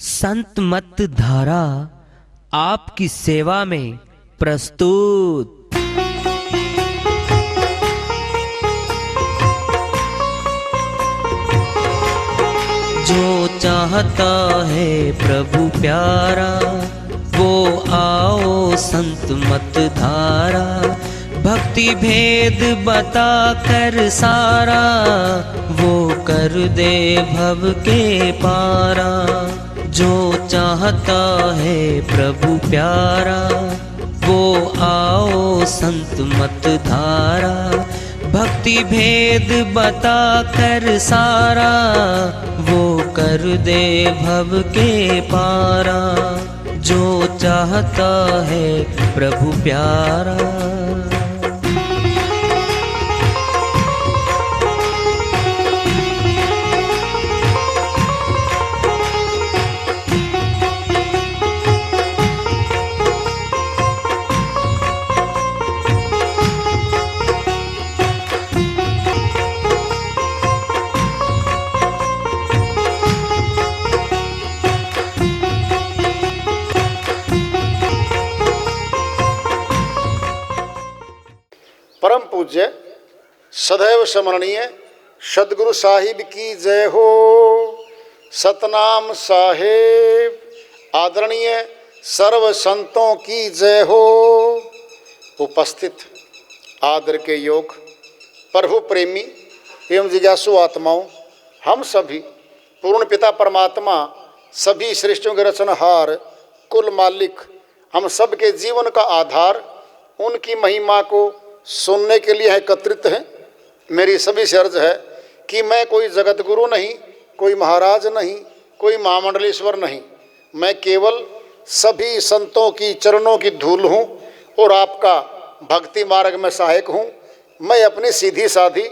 संत मत धारा आपकी सेवा में प्रस्तुत। जो चाहता है प्रभु प्यारा वो आओ संत मत धारा। भक्ति भेद बता कर सारा वो कर दे भव के पारा। जो चाहता है प्रभु प्यारा वो आओ संत मत धारा। भक्ति भेद बता कर सारा वो कर दे भव के पारा। जो चाहता है प्रभु प्यारा। परम पूज्य सदैव स्मरणीय सदगुरु साहिब की जय हो। सतनाम साहेब आदरणीय सर्व संतों की जय हो। उपस्थित आदर के योग प्रभु प्रेमी एवं जिज्ञासु आत्माओं, हम सभी पूर्ण पिता परमात्मा सभी सृष्टियों के रचनहार कुल मालिक हम सब के जीवन का आधार उनकी महिमा को सुनने के लिए एकत्रित हैं। मेरी सभी से अर्ज है कि मैं कोई जगत गुरु नहीं, कोई महाराज नहीं, कोई महामंडलेश्वर नहीं। मैं केवल सभी संतों की चरणों की धूल हूँ और आपका भक्ति मार्ग में सहायक हूँ। मैं अपनी सीधी साधी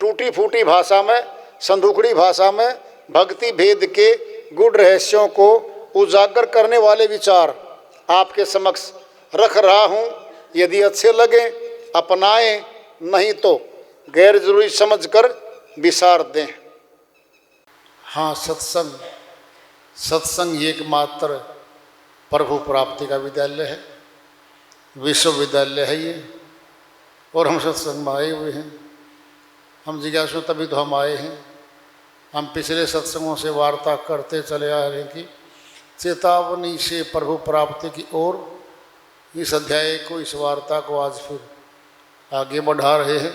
टूटी फूटी भाषा में, संदूकड़ी भाषा में भक्ति भेद के गूढ़ रहस्यों को उजागर करने वाले विचार आपके समक्ष रख रहा हूँ। यदि अच्छे लगे अपनाएं, नहीं तो गैर जरूरी समझकर विसार दें। हाँ, सत्संग एकमात्र प्रभु प्राप्ति का विद्यालय है, विश्वविद्यालय है ये। और हम सत्संग में आए हुए हैं। हम जिज्ञासु तभी तो हम आए हैं। हम पिछले सत्संगों से वार्ता करते चले आ रहे हैं कि चेतावनी से प्रभु प्राप्ति की ओर इस अध्याय को, इस वार्ता को आज फिर आगे बढ़ा रहे हैं।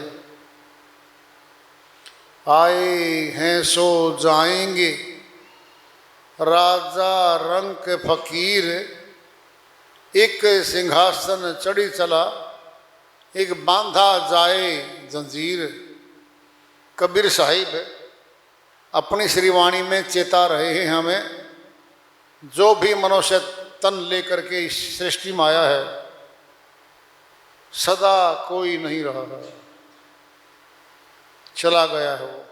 आए हैं सो जाएंगे राजा रंक फकीर। एक सिंहासन चढ़ी चला एक बांधा जाए जंजीर। कबीर साहिब अपनी श्रीवाणी में चेता रहे हैं हमें, जो भी मनुष्य तन लेकर के इस सृष्टि में आया है सदा कोई नहीं रहा है, चला गया है वो।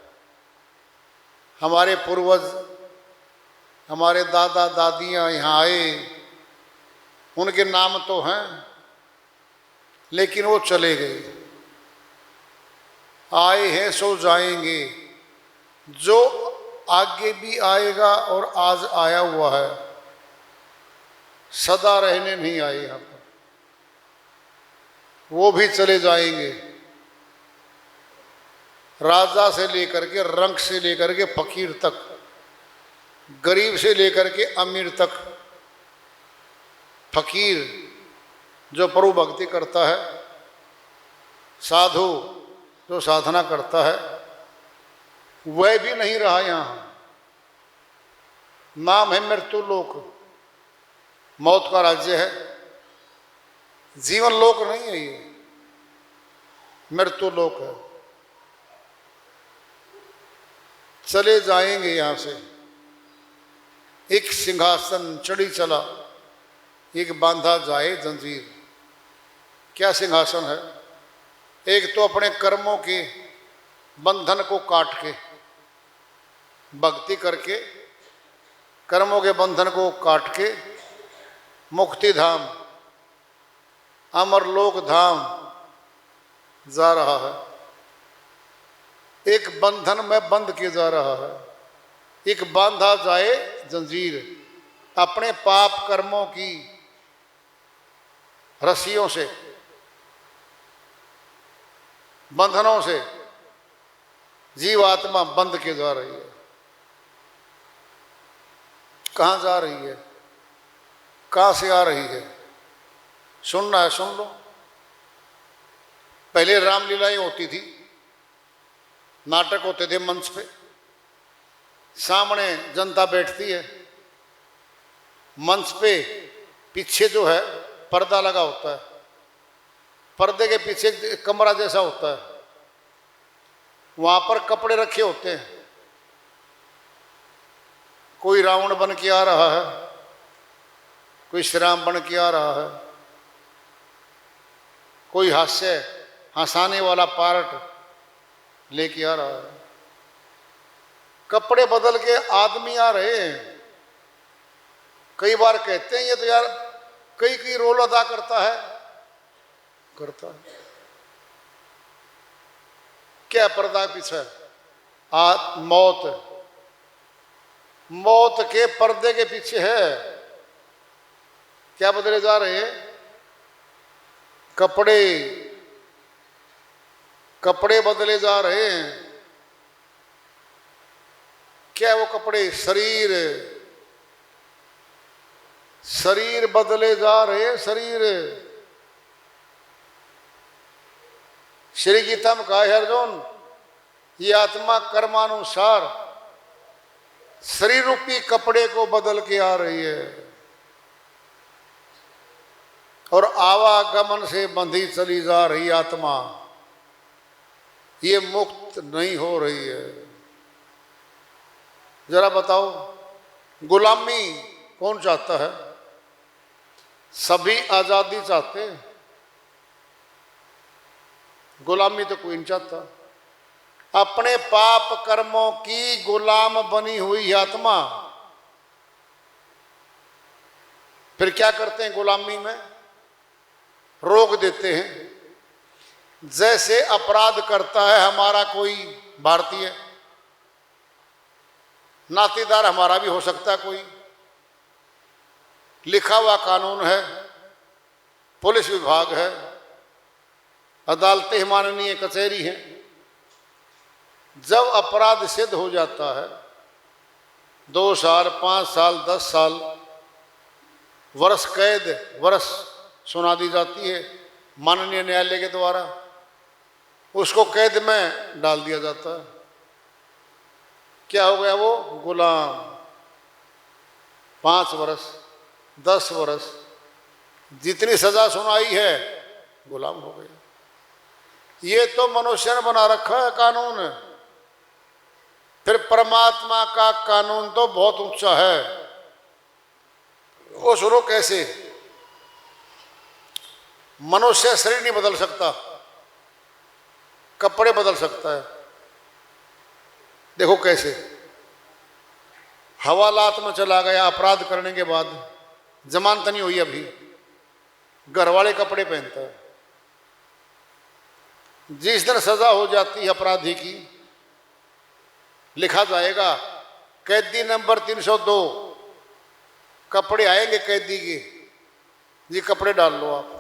हमारे पूर्वज, हमारे दादा दादियाँ यहाँ आए, उनके नाम तो हैं लेकिन वो चले गए। आए हैं सो जाएंगे, जो आगे भी आएगा और आज आया हुआ है सदा रहने नहीं आए यहाँ पर, वो भी चले जाएंगे। राजा से लेकर के, रंक से लेकर के फकीर तक, गरीब से लेकर के अमीर तक। फकीर जो प्रभु भक्ति करता है, साधु जो साधना करता है, वह भी नहीं रहा यहाँ। नाम है मृत्यु लोक, मौत का राज्य है। जीवन लोक नहीं है ये, मृत्यु लोक है। चले जाएंगे यहाँ से। एक सिंहासन चढ़ी चला एक बांधा जाए जंजीर। क्या सिंहासन है? एक तो अपने कर्मों के बंधन को काट के, भक्ति करके कर्मों के बंधन को काट के मुक्ति धाम, अमरलोक धाम जा रहा है। एक बंधन में बंद किया जा रहा है। एक बांधा जाए जंजीर, अपने पाप कर्मों की रस्सियों से, बंधनों से जीवात्मा बंध के जा रही है। कहाँ जा रही है, कहाँ से आ रही है? सुनना है सुन लो। पहले रामलीलाएं होती थी, नाटक होते थे मंच पे, सामने जनता बैठती है, मंच पे पीछे जो है पर्दा लगा होता है, पर्दे के पीछे एक कमरा जैसा होता है, वहां पर कपड़े रखे होते हैं। कोई रावण बन के आ रहा है, कोई श्री राम बन के आ रहा है, कोई हंसाने वाला पार्ट लेके आ रहा है। कपड़े बदल के आदमी आ रहे हैं। कई बार कहते हैं ये तो यार कई कई रोल अदा करता है, करता है। क्या पर्दा पीछे? मौत, मौत के पर्दे के पीछे है। क्या बदले जा रहे हैं? कपड़े, कपड़े बदले जा रहे हैं। क्या वो कपड़े? शरीर, शरीर बदले जा रहे हैं। शरीर, श्री गीता में कहा है अर्जुन, ये आत्मा कर्मानुसार शरीर रूपी कपड़े को बदल के आ रही है और आवागमन से बंधी चली जा रही आत्मा, ये मुक्त नहीं हो रही है। जरा बताओ, गुलामी कौन चाहता है? सभी आजादी चाहते हैं, गुलामी तो कोई नहीं चाहता। अपने पाप कर्मों की गुलाम बनी हुई आत्मा फिर क्या करते हैं? गुलामी में रोक देते हैं। जैसे अपराध करता है हमारा कोई भारतीय, नातेदार हमारा भी हो सकता है कोई, लिखा हुआ कानून है, पुलिस विभाग है, अदालतें माननीय कचहरी हैं। जब अपराध सिद्ध हो जाता है 2 साल, 5 साल, 10 साल, वर्ष कैद, वर्ष सुना दी जाती है माननीय न्यायालय के द्वारा, उसको कैद में डाल दिया जाता है। क्या हो गया वो? गुलाम। 5 वर्ष, 10 वर्ष, जितनी सजा सुनाई है गुलाम हो गया। ये तो मनुष्य ने बना रखा है कानून। फिर परमात्मा का कानून तो बहुत ऊंचा है। वो सुनो कैसे? मनुष्य शरीर नहीं बदल सकता, कपड़े बदल सकता है। देखो कैसे? हवालात में चला गया अपराध करने के बाद, जमानत नहीं हुई अभी, घर वाले कपड़े पहनता है। जिस दिन सजा हो जाती है अपराधी की, लिखा जाएगा कैदी नंबर 302, कपड़े आएंगे कैदी के, जी कपड़े डाल लो आप,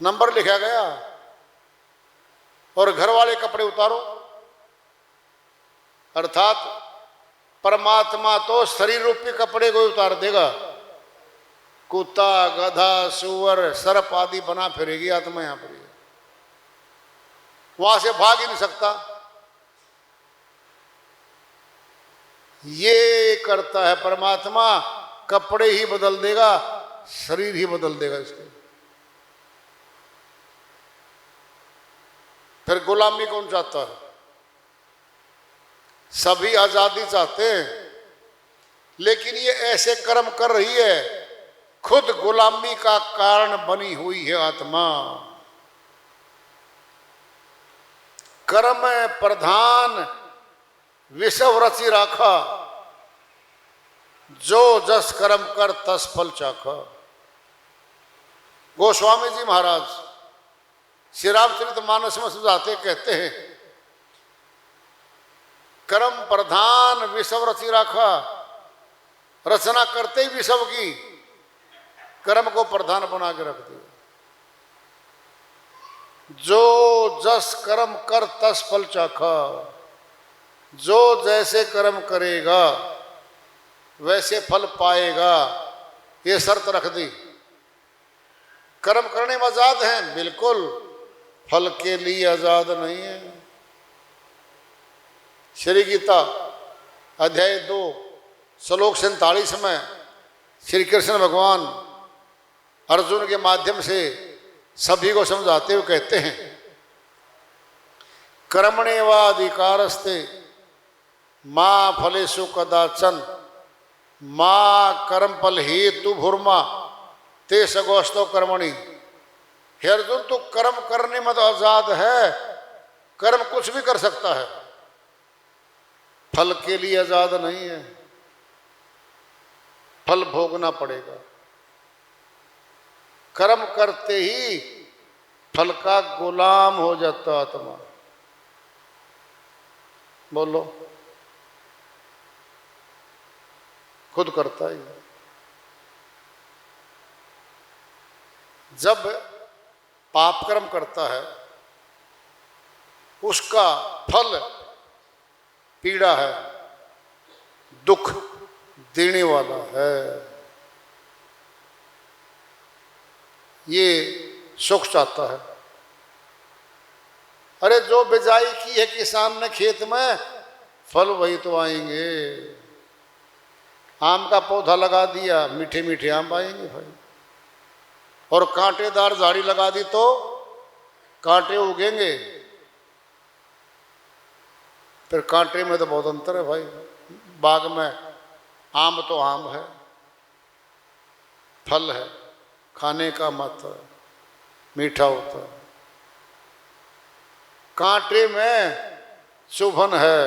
नंबर लिखा गया, और घर वाले कपड़े उतारो। अर्थात परमात्मा तो शरीर रूपी कपड़े को उतार देगा। कुत्ता, गधा, सुअर, सर्प आदि बना फिरेगी आत्मा यहां पर, वहां से भाग ही नहीं सकता। ये करता है परमात्मा, कपड़े ही बदल देगा, शरीर ही बदल देगा इसके। फिर गुलामी कौन चाहता है? सभी आजादी चाहते हैं, लेकिन ये ऐसे कर्म कर रही है, खुद गुलामी का कारण बनी हुई है आत्मा। कर्म प्रधान विषव रचि राखा, जो जस कर्म कर तस फल चाखा। गोस्वामी जी महाराज श्री रामचरितमानस में सुझाते कहते हैं, कर्म प्रधान विषव रचि राखा, रचना करते ही विषव की कर्म को प्रधान बना के रख दिया। जो जस कर्म कर तस फल चाखा, जो जैसे कर्म करेगा वैसे फल पाएगा, ये शर्त रख दी। कर्म करने में आजाद हैं, बिल्कुल, फल के लिए आजाद नहीं है। श्री गीता अध्याय 2 श्लोक 47 में श्री कृष्ण भगवान अर्जुन के माध्यम से सभी को समझाते हुए कहते हैं, कर्मण्येवाधिकारस्ते मां फलेषु कदाचन मां कर्म फल हेतु भूर्मा ते सगोस्तो कर्मणि। हे अर्जुन, तू कर्म करने में तो आजाद है, कर्म कुछ भी कर सकता है, फल के लिए आजाद नहीं है, फल भोगना पड़ेगा। कर्म करते ही फल का गुलाम हो जाता आत्मा। बोलो, खुद करता ही। जब पाप कर्म करता है उसका फल पीड़ा है, दुख देने वाला है। ये सुख चाहता है। अरे जो बिजाई की है किसान ने खेत में, फल वही तो आएंगे। आम का पौधा लगा दिया, मीठे मीठे आम आएंगे भाई। और कांटेदार झाड़ी लगा दी तो कांटे उगेंगे। फिर कांटे में तो बहुत अंतर है भाई। बाग में आम तो आम है, फल है, खाने का मात्रा मीठा होता है। कांटे में चुभन है,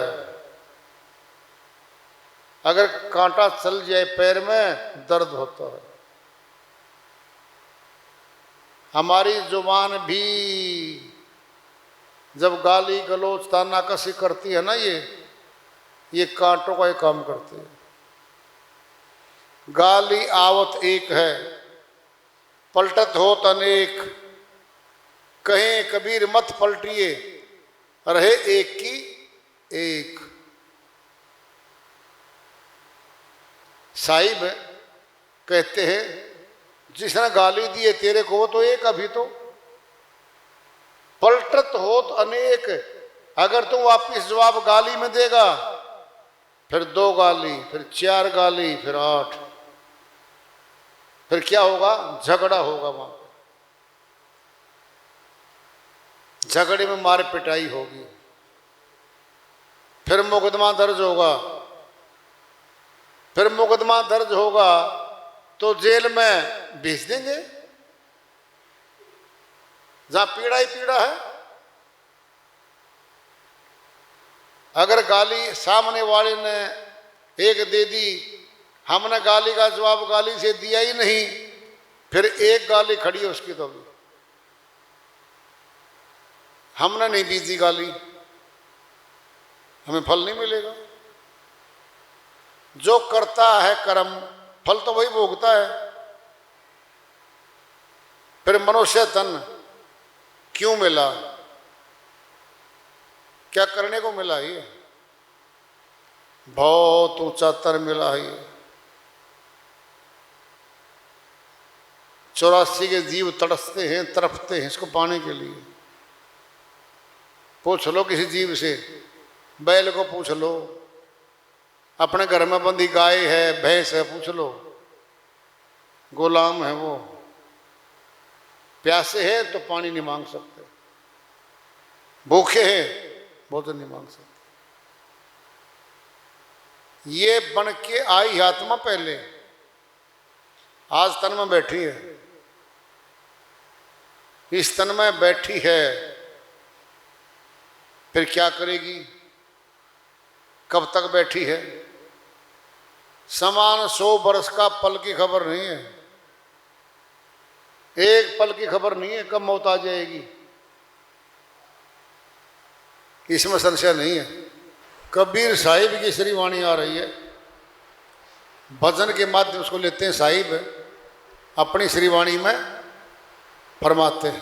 अगर कांटा चल जाए पैर में दर्द होता है। हमारी जुबान भी जब गाली गलोच तानाकसी करती है ना, ये कांटों का ही काम करती है। गाली आवत एक है, पलटत होत अनेक। कहें कबीर मत पलटिए, रहे एक की एक। साहिब कहते हैं, जिसने गाली दी है तेरे को वो तो एक, अभी तो पलटत होत अनेक। अगर तुम वापिस जवाब गाली में देगा, फिर 2 गाली, फिर 4 गाली, फिर 8, फिर क्या होगा? झगड़ा होगा। वहां झगड़े में मार पिटाई होगी, फिर मुकदमा दर्ज होगा। फिर मुकदमा दर्ज होगा तो जेल में भेज देंगे, जहां पीड़ा ही पीड़ा है। अगर गाली सामने वाले ने एक दे दी, हमने गाली का जवाब गाली से दिया ही नहीं, फिर एक गाली खड़ी है उसकी, तो भी हमने नहीं दी थी गाली, हमें फल नहीं मिलेगा। जो करता है कर्म, फल तो वही भोगता है। फिर मनुष्य तन क्यों मिला? क्या करने को मिला? ही बहुत ऊंचा तर मिला है। 84 के जीव तड़पते हैं, तरफते हैं इसको पाने के लिए। पूछ लो किसी जीव से, बैल को पूछ लो, अपने घर में बंधी गाय है, भैंस है, पूछ लो, गुलाम है वो। प्यासे हैं तो पानी नहीं मांग सकते, भूखे हैं भोजन नहीं मांग सकते। ये बन के आई आत्मा पहले, आज तन में बैठी है। इस तन में बैठी है, फिर क्या करेगी? कब तक बैठी है? समान 100 वर्ष का पल की खबर नहीं है, एक पल की खबर नहीं है कब मौत आ जाएगी, इसमें संशय नहीं है। कबीर साहिब की श्री वाणी आ रही है, भजन के माध्यम उसको लेते हैं साहिब, अपनी श्री वाणी में फरमाते हैं,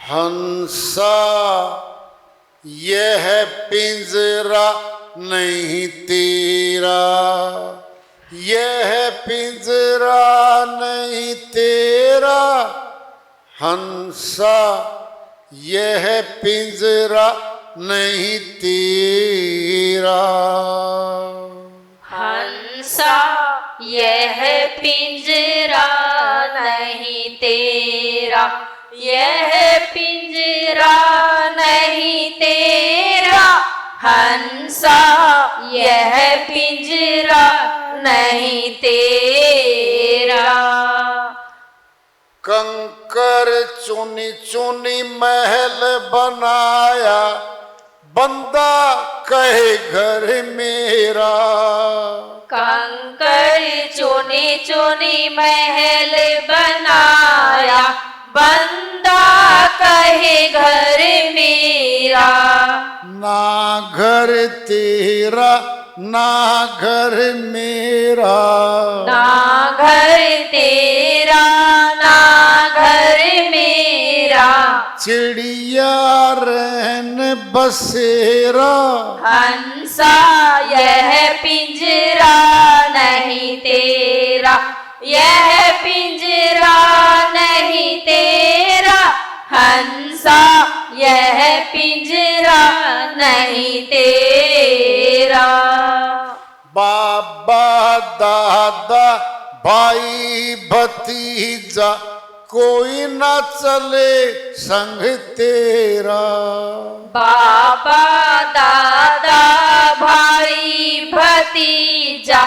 हंसा यह पिंजरा नहीं तेरा, यह पिंजरा नहीं तेरा, हंसा यह पिंजरा नहीं तेरा। हंसा यह पिंजरा नहीं तेरा, यह पिंजरा नहीं तेरा, हंसा यह पिंजरा नहीं तेरा। कंकर चुनी चुनी महल बनाया, बंदा कहे घर मेरा, कंकर चुनी चुनी महल बनाया, बंदा कहे घर मेरा, ना घर तेरा ना घर मेरा, ना घर तेरा ना घर मेरा, चिड़िया रहन बसेरा, हंसा यह पिंजरा नहीं तेरा, यह पिंजरा नहीं तेरा, हंसा यह पिंजरा नहीं तेरा। बाबा दादा भाई भतीजा कोई ना चले संग तेरा, बाबा दादा भाई भतीजा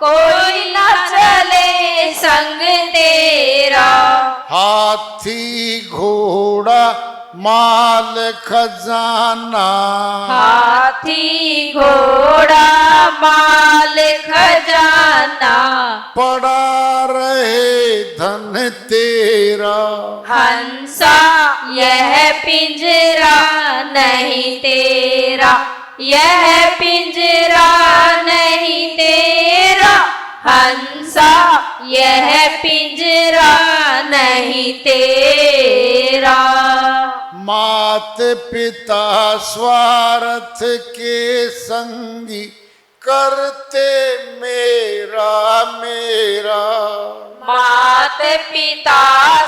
कोई न चले संग तेरा, हाथी घोड़ा माल खजाना, हाथी घोड़ा माल खजाना, पड़ा रहे धन तेरा, हंसा यह पिंजरा नहीं तेरा, यह पिंजरा नहीं तेरा, हंसा यह पिंजरा नहीं तेरा। मात पिता स्वार्थ के संगी करते मेरा मेरा, मात पिता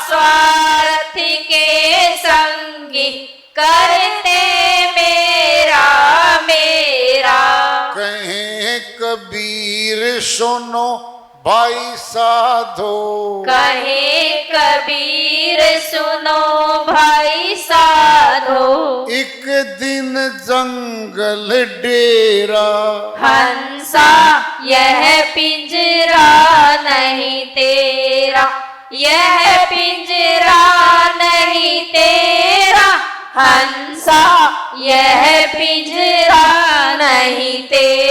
स्वार्थ के संगी करते मेरा मेरा, कहें कबीर सुनो भाई साधो, कहे कबीर सुनो भाई साधो, एक दिन जंगल डेरा, हंसा यह पिंजरा नहीं तेरा, यह पिंजरा नहीं तेरा, हंसा यह पिंजरा नहीं तेरा।